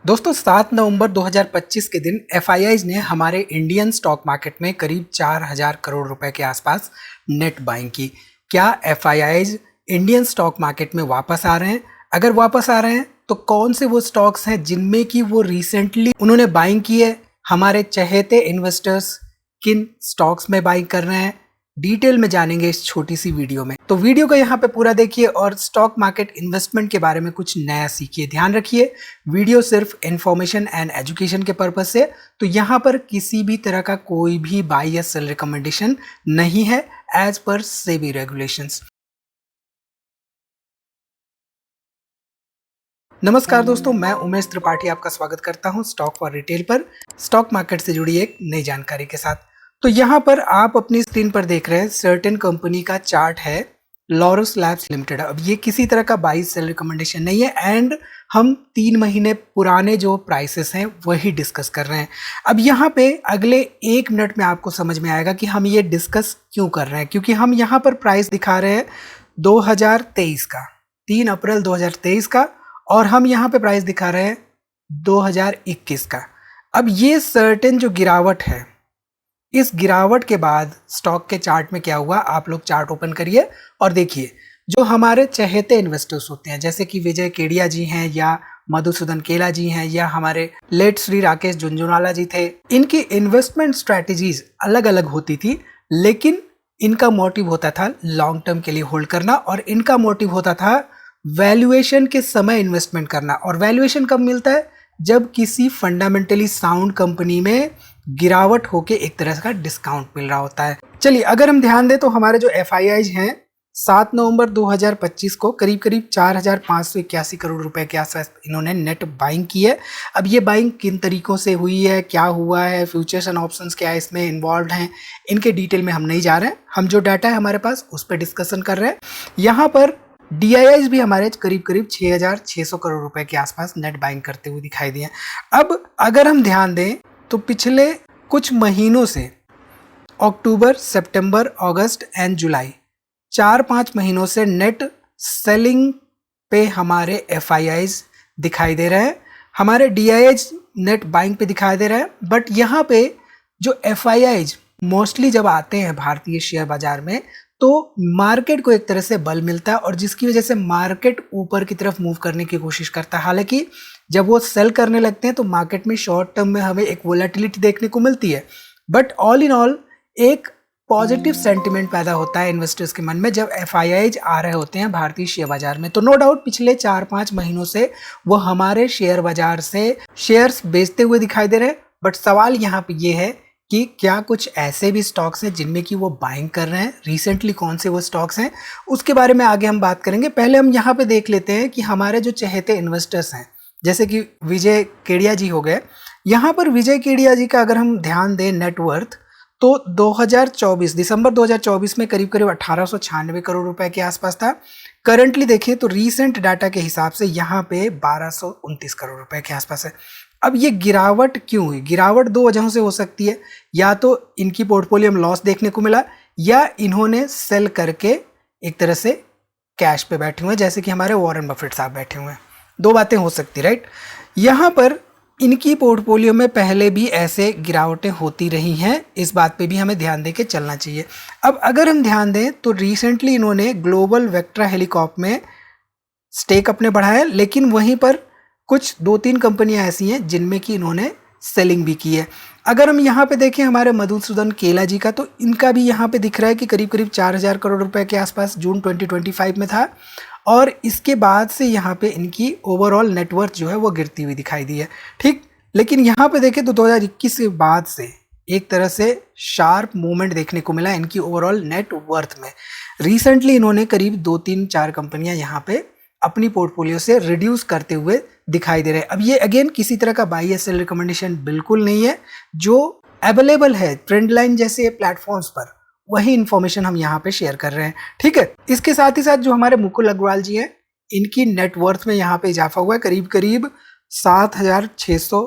दोस्तों 7 नवंबर 2025 के दिन एफआईआईज ने हमारे इंडियन स्टॉक मार्केट में करीब 4000 करोड़ रुपए के आसपास नेट बाइंग की। क्या एफआईआईज इंडियन स्टॉक मार्केट में वापस आ रहे हैं? अगर वापस आ रहे हैं तो कौन से वो स्टॉक्स हैं जिनमें कि वो रिसेंटली उन्होंने बाइंग की है? हमारे चहेते इन्वेस्टर्स किन स्टॉक्स में बाइंग कर रहे हैं, डिटेल में जानेंगे इस छोटी सी वीडियो में। तो वीडियो को यहाँ पे पूरा देखिए और स्टॉक मार्केट इन्वेस्टमेंट के बारे में कुछ नया सीखिए। ध्यान रखिए, वीडियो सिर्फ इंफॉर्मेशन एंड एजुकेशन के पर्पज से, तो यहाँ पर किसी भी तरह का कोई भी बाय या सेल रिकमेंडेशन नहीं है एज पर सेबी रेगुलेशंस। नमस्कार दोस्तों, मैं उमेश त्रिपाठी आपका स्वागत करता हूं स्टॉक फॉर रिटेल पर, स्टॉक मार्केट से जुड़ी एक नई जानकारी के साथ। तो यहाँ पर आप अपनी स्क्रीन पर देख रहे हैं सर्टेन कंपनी का चार्ट है, लॉरस लैब्स लिमिटेड। अब ये किसी तरह का बाई सेल रिकमेंडेशन नहीं है एंड हम 3 महीने पुराने जो प्राइसेस हैं वही डिस्कस कर रहे हैं। अब यहाँ पे अगले 1 मिनट में आपको समझ में आएगा कि हम ये डिस्कस क्यों कर रहे हैं, क्योंकि हम यहाँ पर प्राइस दिखा रहे हैं 2023 का, 3 अप्रैल 2023 का, और हम यहाँ पे प्राइस दिखा रहे हैं 2021 का। अब ये सर्टेन जो गिरावट है, इस गिरावट के बाद स्टॉक के चार्ट में क्या हुआ, आप लोग चार्ट ओपन करिए और देखिए। जो हमारे चहेते इन्वेस्टर्स होते हैं, जैसे कि विजय केडिया जी हैं या मधुसूदन केला जी हैं या हमारे लेट श्री राकेश झुनझुनवाला जी थे, इनकी इन्वेस्टमेंट स्ट्रैटेजीज अलग अलग होती थी, लेकिन इनका मोटिव होता था लॉन्ग टर्म के लिए होल्ड करना और इनका मोटिव होता था वैल्यूएशन के समय इन्वेस्टमेंट करना। और वैल्यूएशन कब मिलता है? जब किसी फंडामेंटली साउंड कंपनी में गिरावट होके एक तरह का डिस्काउंट मिल रहा होता है। चलिए, अगर हम ध्यान दें तो हमारे जो एफआईआईज हैं 7 नवंबर 2025 को करीब 4581 करोड़ रुपए के आसपास इन्होंने नेट बाइंग की है। अब ये बाइंग किन तरीकों से हुई है, क्या हुआ है, फ्यूचर्स एंड ऑप्शंस क्या है इसमें इन्वॉल्व हैं, इनके डिटेल में हम नहीं जा रहे हैं। हम जो डाटा है हमारे पास उस पर डिस्कशन कर रहे हैं। यहाँ पर डीआईआईज भी हमारे करीब 6600 करोड़ रुपए के आसपास नेट बाइंग करते हुए दिखाई दिए। अब अगर हम ध्यान दें तो पिछले कुछ महीनों से अक्टूबर, सितंबर, अगस्त एंड जुलाई, 4-5 महीनों से नेट सेलिंग पे हमारे एफआईआईज दिखाई दे रहे हैं, हमारे डीआईआईज नेट बाइंग पे दिखाई दे रहे हैं। बट यहाँ पे जो एफआईआईज मोस्टली जब आते हैं भारतीय शेयर बाजार में तो मार्केट को एक तरह से बल मिलता है और जिसकी वजह से मार्केट ऊपर की तरफ मूव करने की कोशिश करता है। हालांकि जब वो सेल करने लगते हैं तो मार्केट में शॉर्ट टर्म में हमें एक वोलेटिलिटी देखने को मिलती है, बट ऑल इन ऑल एक पॉजिटिव सेंटिमेंट पैदा होता है इन्वेस्टर्स के मन में जब एफआईआईज आ रहे होते हैं भारतीय शेयर बाजार में। तो नो डाउट पिछले 4-5 महीनों से वो हमारे शेयर बाजार से शेयर्स बेचते हुए दिखाई दे रहे हैं। बट सवाल यहाँ पे ये है कि क्या कुछ ऐसे भी स्टॉक्स हैं जिनमें कि वो बाइंग कर रहे हैं, रिसेंटली कौन से वो स्टॉक्स हैं उसके बारे में आगे हम बात करेंगे। पहले हम यहाँ पे देख लेते हैं कि हमारे जो चहेते इन्वेस्टर्स हैं, जैसे कि विजय केडिया जी हो गए। यहाँ पर विजय केडिया जी का अगर हम ध्यान दें नेटवर्थ, तो 2024 दिसंबर 2024 में करीब 1896 करोड़ रुपए के आसपास था। करंटली देखिए तो रीसेंट डाटा के हिसाब से यहाँ पे 1229 करोड़ रुपए के आसपास है। अब ये गिरावट क्यों हुई? गिरावट 2 वजहों से हो सकती है, या तो इनकी पोर्टफोलियो में लॉस देखने को मिला या इन्होंने सेल करके एक तरह से कैश पे बैठे हुए हैं, जैसे कि हमारे वॉरेन बफेट साहब बैठे हुए हैं। 2 बातें हो सकती, राइट। यहाँ पर इनकी पोर्टफोलियो में पहले भी ऐसे गिरावटें होती रही हैं, इस बात पे भी हमें ध्यान दे के चलना चाहिए। अब अगर हम ध्यान दें तो रिसेंटली इन्होंने ग्लोबल वेक्ट्रा हेलीकॉप में स्टेक अपने बढ़ाया, लेकिन वहीं पर कुछ 2-3 कंपनियां ऐसी हैं जिनमें कि इन्होंने सेलिंग भी की है। अगर हम यहाँ पे देखें हमारे मधुसूदन केला जी का, तो इनका भी यहाँ पे दिख रहा है कि करीब 4000 करोड़ रुपए के आसपास जून 2025 में था, और इसके बाद से यहाँ पे इनकी ओवरऑल नेटवर्थ जो है वो गिरती हुई दिखाई दी है, ठीक। लेकिन यहाँ पे देखें तो 2021 के बाद से एक तरह से शार्प मूवमेंट देखने को मिला इनकी ओवरऑल नेटवर्थ में। रिसेंटली इन्होंने करीब 2-3-4 कंपनियां यहाँ पे अपनी पोर्टफोलियो से रिड्यूस करते हुए दिखाई दे रहे हैं। अब ये अगेन किसी तरह का बाई या सेल रिकमेंडेशन बिल्कुल नहीं है, जो अवेलेबल है ट्रेंड लाइन जैसे प्लेटफॉर्म्स पर वही इंफॉर्मेशन हम यहाँ पे शेयर कर रहे हैं, ठीक है। इसके साथ ही साथ जो हमारे मुकुल अग्रवाल जी हैं, इनकी नेटवर्थ में यहाँ पे इजाफा हुआ है, करीब 7600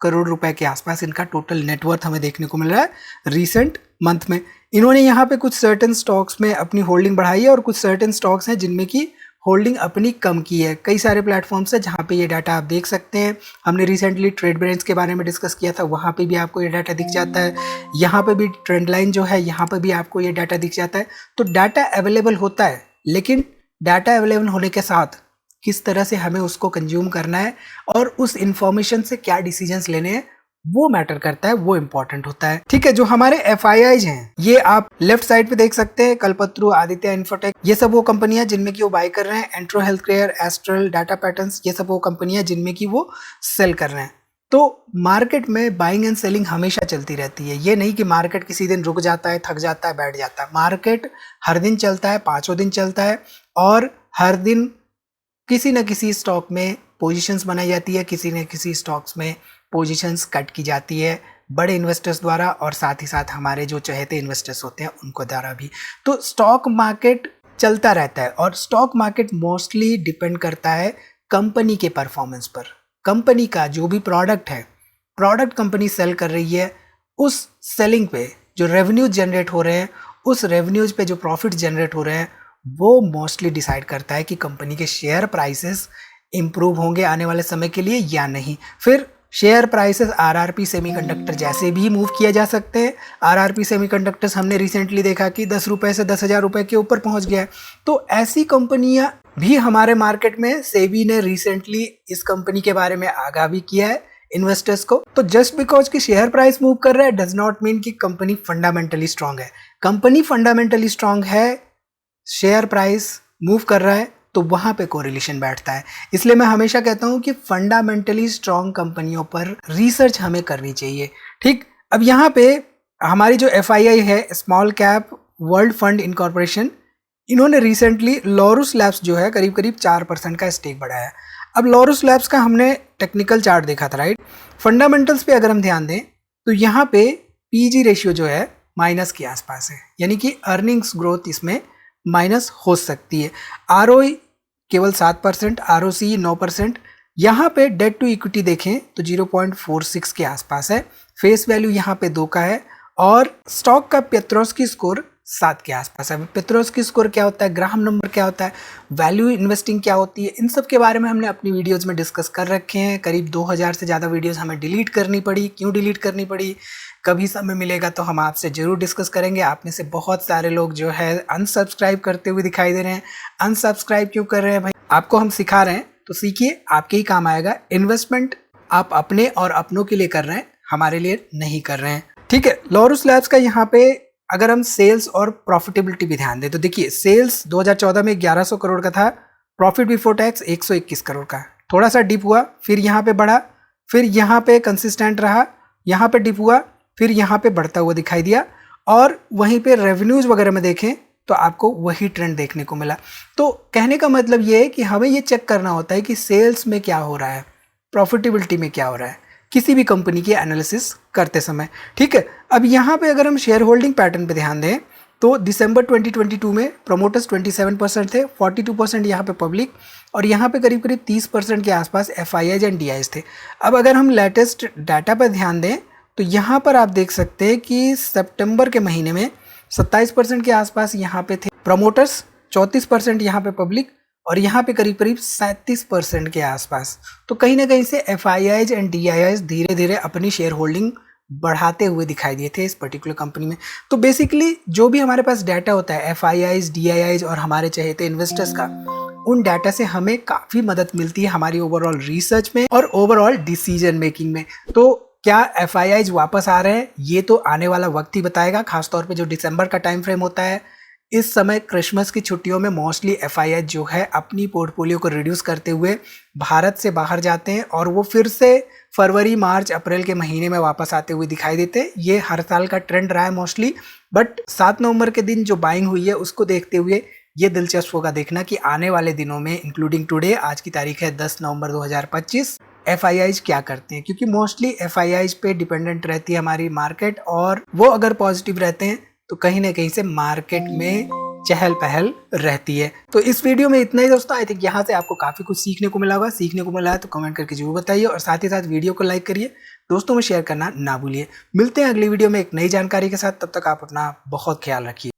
करोड़ रुपए के आसपास इनका टोटल नेटवर्थ हमें देखने को मिल रहा है रिसेंट मंथ में। इन्होंने यहाँ पे कुछ सर्टेन स्टॉक्स में अपनी होल्डिंग बढ़ाई है और कुछ सर्टेन स्टॉक्स हैं जिनमें की होल्डिंग अपनी कम की है। कई सारे प्लेटफॉर्म्स है जहाँ पे ये डाटा आप देख सकते हैं। हमने रिसेंटली ट्रेड ब्रेंच के बारे में डिस्कस किया था, वहाँ पे भी आपको ये डाटा दिख जाता है। यहाँ पे भी ट्रेंड लाइन जो है, यहाँ पे भी आपको ये डाटा दिख जाता है। तो डाटा अवेलेबल होता है, लेकिन डाटा अवेलेबल होने के साथ किस तरह से हमें उसको कंज्यूम करना है और उस इंफॉर्मेशन से क्या डिसीजंस लेने हैं, वो मैटर करता है, वो इंपॉर्टेंट होता है। ठीक है, जो हमारे FIIs हैं, ये आप लेफ्ट साइड पे देख सकते हैं, कल्पत्रु, आदित्य इन्फोटेक, ये सब वो कंपनियां जिनमें कि वो बाय कर रहे हैं। Entero health care, Astral, data patterns, ये सब वो कंपनियां जिनमें कि वो सेल कर रहे हैं। तो मार्केट में बाइंग एंड सेलिंग हमेशा चलती रहती है। ये नहीं कि मार्केट किसी दिन रुक जाता है, थक जाता है, बैठ जाता है। मार्केट हर दिन चलता है, 5 दिन चलता है, और हर दिन किसी न किसी स्टॉक में पोजीशंस बनाई जाती है, किसी न किसी स्टॉक्स में पोजीशंस कट की जाती है, बड़े इन्वेस्टर्स द्वारा और साथ ही साथ हमारे जो चहेते इन्वेस्टर्स होते हैं उनको द्वारा भी। तो स्टॉक मार्केट चलता रहता है, और स्टॉक मार्केट मोस्टली डिपेंड करता है कंपनी के परफॉर्मेंस पर। कंपनी का जो भी प्रोडक्ट है, प्रोडक्ट कंपनी सेल कर रही है, उस सेलिंग पे जो रेवेन्यूज जनरेट हो रहे हैं, उस रेवेन्यूज पे जो प्रॉफिट जनरेट हो रहे हैं, वो मोस्टली डिसाइड करता है कि कंपनी के शेयर प्राइसेस इंप्रूव होंगे आने वाले समय के लिए या नहीं। फिर शेयर प्राइसेस RRP सेमीकंडक्टर जैसे भी मूव किया जा सकते हैं। RRP सेमीकंडक्टर्स हमने रिसेंटली देखा कि 10 रुपए से 10,000 रुपए के ऊपर पहुंच गया है। तो ऐसी कंपनियां भी हमारे मार्केट में, सेबी ने रिसेंटली इस कंपनी के बारे में आगाह भी किया है इन्वेस्टर्स को। तो जस्ट बिकॉज कि शेयर प्राइस मूव कर रहा है डज नॉट मीन कि कंपनी फंडामेंटली स्ट्रांग है। कंपनी फंडामेंटली स्ट्रांग है, शेयर प्राइस मूव कर रहा है, तो वहां पे कोरिलेशन बैठता है। इसलिए मैं हमेशा कहता हूं कि फंडामेंटली स्ट्रांग कंपनियों पर रिसर्च हमें करनी चाहिए। ठीक, अब यहाँ पे हमारी जो FII है, small cap world fund incorporation, इन्होंने रिसेंटली लॉरस लैब्स जो है करीब करीब 4% का स्टेक बढ़ाया। अब लॉरस लैब्स का हमने टेक्निकल चार्ट देखा था, राइट। फंडामेंटल्स पे अगर हम ध्यान दें तो यहाँ पे PG रेशियो जो है माइनस के आसपास है, यानी कि अर्निंग्स ग्रोथ इसमें माइनस हो सकती है। ROE केवल 7%, ROCE 9%। यहाँ पे डेट टू इक्विटी देखें तो 0.46 के आसपास है। फेस वैल्यू यहाँ पे 2 का है, और स्टॉक का पेट्रोस्की स्कोर 7 के आसपास है। पेट्रोस्की स्कोर क्या होता है, ग्राहम नंबर क्या होता है, वैल्यू इन्वेस्टिंग क्या होती है, इन सब के बारे में हमने अपनी वीडियोज़ में डिस्कस कर रखे हैं। करीब 2000 से ज़्यादा वीडियोज़ हमें डिलीट करनी पड़ी। क्यों डिलीट करनी पड़ी, कभी समय मिलेगा तो हम आपसे ज़रूर डिस्कस करेंगे। आप में से बहुत सारे लोग जो है अनसब्सक्राइब करते हुए दिखाई दे रहे हैं। अनसब्सक्राइब क्यों कर रहे हैं भाई? आपको हम सिखा रहे हैं तो सीखिए, आपके ही काम आएगा। इन्वेस्टमेंट आप अपने और अपनों के लिए कर रहे हैं, हमारे लिए नहीं कर रहे हैं। ठीक है, लॉरस लैब्स का यहाँ पे अगर हम सेल्स और प्रॉफिटेबिलिटी भी ध्यान दें तो देखिए, सेल्स 2014 में 1100 करोड़ का था, प्रॉफिट बिफोर टैक्स 121 करोड़ का। थोड़ा सा डिप हुआ, फिर यहाँ पे बढ़ा, फिर यहाँ पे कंसिस्टेंट रहा, यहाँ पे डिप हुआ, फिर यहाँ पे बढ़ता हुआ दिखाई दिया, और वहीं पे रेवेन्यूज वगैरह में देखें तो आपको वही ट्रेंड देखने को मिला। तो कहने का मतलब ये है कि हमें ये चेक करना होता है कि सेल्स में क्या हो रहा है, प्रॉफिटेबिलिटी में क्या हो रहा है, किसी भी कंपनी की एनालिसिस करते समय। ठीक है, अब यहाँ पे अगर हम शेयर होल्डिंग पैटर्न पे ध्यान दें तो दिसंबर 2022 में प्रमोटर्स 27% थे, 42% यहाँ पे पब्लिक, और यहाँ पे करीब करीब 30% के आसपास FIIs एंड DIs थे। अब अगर हम लेटेस्ट डाटा पर ध्यान दें तो यहाँ पर आप देख सकते हैं कि सितंबर के महीने में 27% के आसपास यहाँ पे थे प्रमोटर्स, 34% यहाँ पे पब्लिक, और यहाँ पे करीब करीब 37% के आसपास। तो कहीं ना कहीं से FIIs एंड DIs धीरे धीरे अपनी शेयर होल्डिंग बढ़ाते हुए दिखाई दिए थे इस पर्टिकुलर कंपनी में। तो बेसिकली जो भी हमारे पास डाटा होता है FIIs, DIs और हमारे चहेते इन्वेस्टर्स का, उन डाटा से हमें काफ़ी मदद मिलती है हमारी ओवरऑल रिसर्च में और ओवरऑल डिसीजन मेकिंग में। तो क्या FIIs वापस आ रहे हैं, ये तो आने वाला वक्त ही बताएगा। खासतौर पे जो दिसंबर का टाइम फ्रेम होता है, इस समय क्रिसमस की छुट्टियों में मोस्टली FIIs जो है अपनी पोर्टफोलियो को रिड्यूस करते हुए भारत से बाहर जाते हैं, और वो फिर से फरवरी, मार्च, अप्रैल के महीने में वापस आते हुए दिखाई देते हैं। ये हर साल का ट्रेंड रहा है मोस्टली, बट 7 नवंबर के दिन जो बाइंग हुई है उसको देखते हुए ये दिलचस्प होगा देखना कि आने वाले दिनों में, इंक्लूडिंग टुडे, आज की तारीख है 10 नवंबर 2025, FIIs क्या करते हैं, क्योंकि मोस्टली FIIs पे डिपेंडेंट रहती है हमारी मार्केट, और वो अगर पॉजिटिव रहते हैं तो कहीं ना कहीं से मार्केट में चहल पहल रहती है। तो इस वीडियो में इतना ही दोस्तों। आई थिंक यहाँ से आपको काफ़ी कुछ सीखने को मिला होगा। सीखने को मिला है तो कमेंट करके जरूर बताइए, और साथ ही साथ वीडियो को लाइक करिए, दोस्तों में शेयर करना ना भूलिए। मिलते हैं अगली वीडियो में एक नई जानकारी के साथ, तब तक आप अपना बहुत ख्याल रखिए।